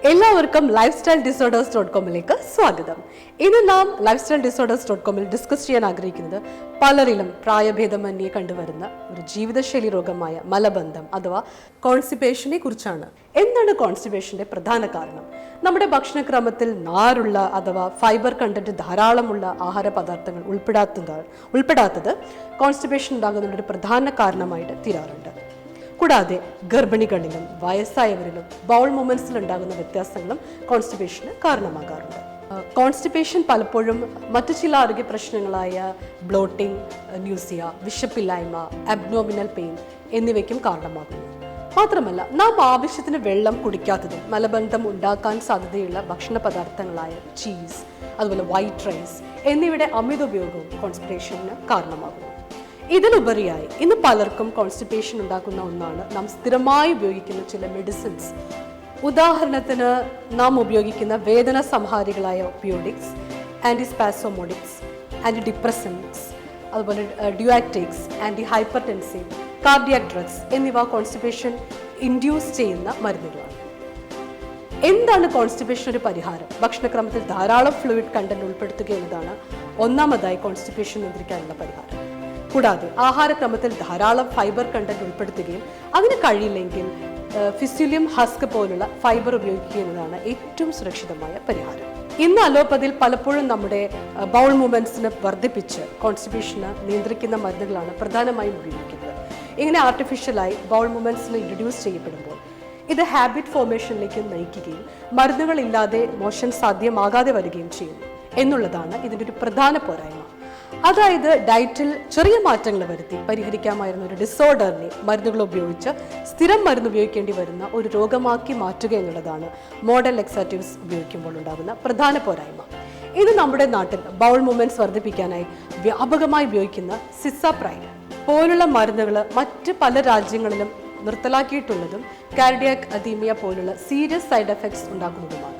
എല്ലാവർക്കും lifestyledisorders.com-ലേക്ക് സ്വാഗതം. ഇന്ന് നാം lifestyledisorders.com-ൽ ഡിസ്കസ് ചെയ്യാൻ ആഗ്രഹിക്കുന്നത് പലരിലും പ്രായഭേദമന്യേ കണ്ടുവരുന്ന ഒരു ജീവിതശൈലി രോഗമായ മലബന്ധം അഥവാ കോൺസ്റ്റിപ്പേഷനെ കുറിച്ചാണ്. എന്താണ് കോൺസ്റ്റിപ്പേഷന്റെ പ്രധാന കാരണം? നമ്മുടെ ഭക്ഷണക്രമത്തിൽ നാരുള്ള അഥവാ ഫൈബർ കണ്ടന്റ് ധാരാളമുള്ള ആഹാര പദാർത്ഥങ്ങൾ ഉൾപ്പെടാത്തത് കോൺസ്റ്റിപ്പേഷൻ ഉണ്ടാകുന്ന ഒരു പ്രധാന കാരണമായിട്ട് തീരാറുണ്ട്. കൂടാതെ ഗർഭിണികളിലും വയസ്സായവരിലും ബൗൾ മൂവ്മെന്റ്സിൽ ഉണ്ടാകുന്ന വ്യത്യാസങ്ങളും കോൺസ്റ്റിപ്പേഷന് കാരണമാകാറുണ്ട്. കോൺസ്റ്റിപ്പേഷൻ പലപ്പോഴും മറ്റു ചില ആരോഗ്യ പ്രശ്നങ്ങളായ ബ്ലോട്ടിംഗ്, ന്യൂസിയ, വിശപ്പില്ലായ്മ, അബ്ഡോമിനൽ പെയിൻ എന്നിവയ്ക്കും കാരണമാകുന്നു. മാത്രമല്ല, നാം ആവശ്യത്തിന് വെള്ളം കുടിക്കാത്തതും മലബന്ധം ഉണ്ടാക്കാൻ സാധ്യതയുള്ള ഭക്ഷണ പദാർത്ഥങ്ങളായ ചീസ്, അതുപോലെ വൈറ്റ് റൈസ് എന്നിവയുടെ അമിത ഉപയോഗവും കോൺസ്റ്റിപ്പേഷന് കാരണമാകുന്നു. ഇതിലുപരിയായി ഇന്ന് പലർക്കും കോൺസ്റ്റിപ്പേഷൻ ഉണ്ടാക്കുന്ന ഒന്നാണ് നാം സ്ഥിരമായി ഉപയോഗിക്കുന്ന ചില മെഡിസിൻസ്. ഉദാഹരണത്തിന് നാം ഉപയോഗിക്കുന്ന വേദന സംഹാരികളായ ഒപ്പിയോഡിക്സ്, ആൻറ്റിസ്പാസോമോഡിക്സ്, ആൻറ്റി ഡിപ്രസൻസ്, അതുപോലെ ഡ്യുയാറ്റിക്സ്, ആൻറ്റി ഹൈപ്പർടെൻസീവ്, കാർഡിയാക് ഡ്രഗ്സ് എന്നിവ കോൺസ്റ്റിപ്പേഷൻ ഇൻഡ്യൂസ് ചെയ്യുന്ന മരുന്നുകളാണ്. എന്താണ് കോൺസ്റ്റിപ്പേഷൻ ഒരു പരിഹാരം? ഭക്ഷണക്രമത്തിൽ ധാരാളം ഫ്ലൂയിഡ് കണ്ടന്റ് ഉൾപ്പെടുത്തുക എന്നതാണ് ഒന്നാമതായി കോൺസ്റ്റിപ്പേഷൻ നിയന്ത്രിക്കാനുള്ള പരിഹാരം. കൂടാതെ ആഹാരക്രമത്തിൽ ധാരാളം ഫൈബർ കണ്ടന്റ് ഉൾപ്പെടുത്തുകയും അതിന് കഴിയില്ലെങ്കിൽ ഫിസ്റ്റുലിയം ഹസ്ക് പോലുള്ള ഫൈബർ ഉപയോഗിക്കുക എന്നതാണ് ഏറ്റവും സുരക്ഷിതമായ പരിഹാരം. ഇന്ന് അലോപ്പതിയിൽ പലപ്പോഴും നമ്മുടെ ബൗൾ മൂവ്മെന്റ്സിനെ വർദ്ധിപ്പിച്ച് കോൺസ്റ്റിപ്പേഷനെ നിയന്ത്രിക്കുന്ന മരുന്നുകളാണ് പ്രധാനമായും ഉപയോഗിക്കുന്നത്. ഇങ്ങനെ ആർട്ടിഫിഷ്യലായി ബൗൾ മൂവ്മെന്റ്സിന് ഇൻട്രൊഡ്യൂസ് ചെയ്യപ്പെടുമ്പോൾ ഇത് ഹാബിറ്റ് ഫോർമേഷനിലേക്ക് നയിക്കുകയും മരുന്നുകളില്ലാതെ മോഷൻ സാധ്യമാകാതെ വരികയും ചെയ്യുന്നു എന്നുള്ളതാണ് ഇതിൻ്റെ ഒരു പ്രധാന പോരായ്മ. അതായത് ഡയറ്റിൽ ചെറിയ മാറ്റങ്ങൾ വരുത്തി പരിഹരിക്കാമായിരുന്ന ഒരു ഡിസോർഡറിനെ മരുന്നുകൾ ഉപയോഗിച്ച് സ്ഥിരം മരുന്ന് ഉപയോഗിക്കേണ്ടി വരുന്ന ഒരു രോഗമാക്കി മാറ്റുക എന്നുള്ളതാണ് മോഡൽ ലെക്സാറ്റീവ്സ് ഉപയോഗിക്കുമ്പോൾ ഉണ്ടാകുന്ന പ്രധാന പോരായ്മ. ഇത് നമ്മുടെ നാട്ടിൽ ബൗൾ മൂവ്മെന്റ്സ് വർദ്ധിപ്പിക്കാനായി വ്യാപകമായി ഉപയോഗിക്കുന്ന സിസാപ്രൈഡ് പോലുള്ള മരുന്നുകൾ മറ്റ് പല രാജ്യങ്ങളിലും നിർത്തലാക്കിയിട്ടുള്ളതും കാർഡിയാക് അദീമിയ പോലുള്ള സീരിയസ് സൈഡ് എഫക്ട്സ് ഉണ്ടാക്കുന്നതുമാണ്.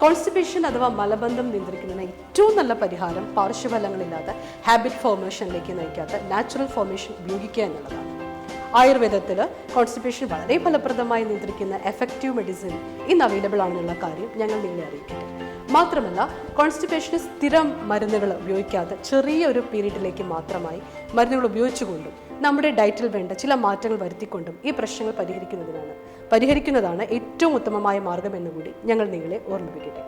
കോൺസ്റ്റിപ്പേഷൻ അഥവാ മലബന്ധം നിയന്ത്രിക്കുന്നതിന് ഏറ്റവും നല്ല പരിഹാരം പാർശ്വഫലങ്ങളില്ലാതെ ഹാബിറ്റ് ഫോർമേഷനിലേക്ക് നയിക്കാത്ത നാച്ചുറൽ ഫോർമേഷൻ ഉപയോഗിക്കുക എന്നുള്ളതാണ്. ആയുർവേദത്തിൽ കോൺസ്റ്റിപ്പേഷൻ വളരെ ഫലപ്രദമായി നിയന്ത്രിക്കുന്ന എഫക്റ്റീവ് മെഡിസിൻ ഇന്ന് അവൈലബിൾ ആണെന്നുള്ള കാര്യം ഞങ്ങൾ നിങ്ങളെ അറിയിക്കട്ടെ. മാത്രമല്ല, കോൺസ്റ്റിപ്പേഷന് സ്ഥിരം മരുന്നുകൾ ഉപയോഗിക്കാതെ ചെറിയൊരു പീരീഡിലേക്ക് മാത്രമായി മരുന്നുകൾ ഉപയോഗിച്ചുകൊണ്ടും നമ്മുടെ ഡയറ്റിൽ വേണ്ട ചില മാറ്റങ്ങൾ വരുത്തിക്കൊണ്ടും ഈ പ്രശ്നങ്ങൾ പരിഹരിക്കുന്നതാണ് ഏറ്റവും ഉത്തമമായ മാർഗം എന്നുകൂടി ഞങ്ങൾ നിങ്ങളെ ഓർമ്മിപ്പിക്കട്ടെ.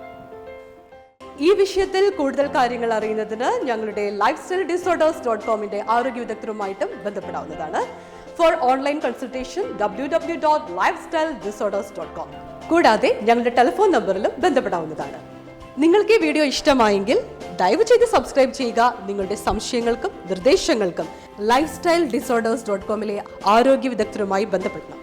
ഈ വിഷയത്തിൽ കൂടുതൽ കാര്യങ്ങൾ അറിയുന്നതിന് ഞങ്ങളുടെ lifestyledisorders.com-ന്റെ ആരോഗ്യ വിദഗ്ധരുമായിട്ടും ബന്ധപ്പെടാവുന്നതാണ്. For online consultation www.lifestyledisorders.com. കൂടാതെ ഞങ്ങളുടെ ടെലിഫോൺ നമ്പറിലും ബന്ധപ്പെടാവുന്നതാണ്. നിങ്ങൾക്ക് ഈ വീഡിയോ ഇഷ്ടമായെങ്കിൽ ദയവ് ചെയ്ത് സബ്സ്ക്രൈബ് ചെയ്യുക. നിങ്ങളുടെ സംശയങ്ങൾക്കും നിർദ്ദേശങ്ങൾക്കും lifestyledisorders.com-ലെ ആരോഗ്യ വിദഗ്ധരുമായി ബന്ധപ്പെടണം.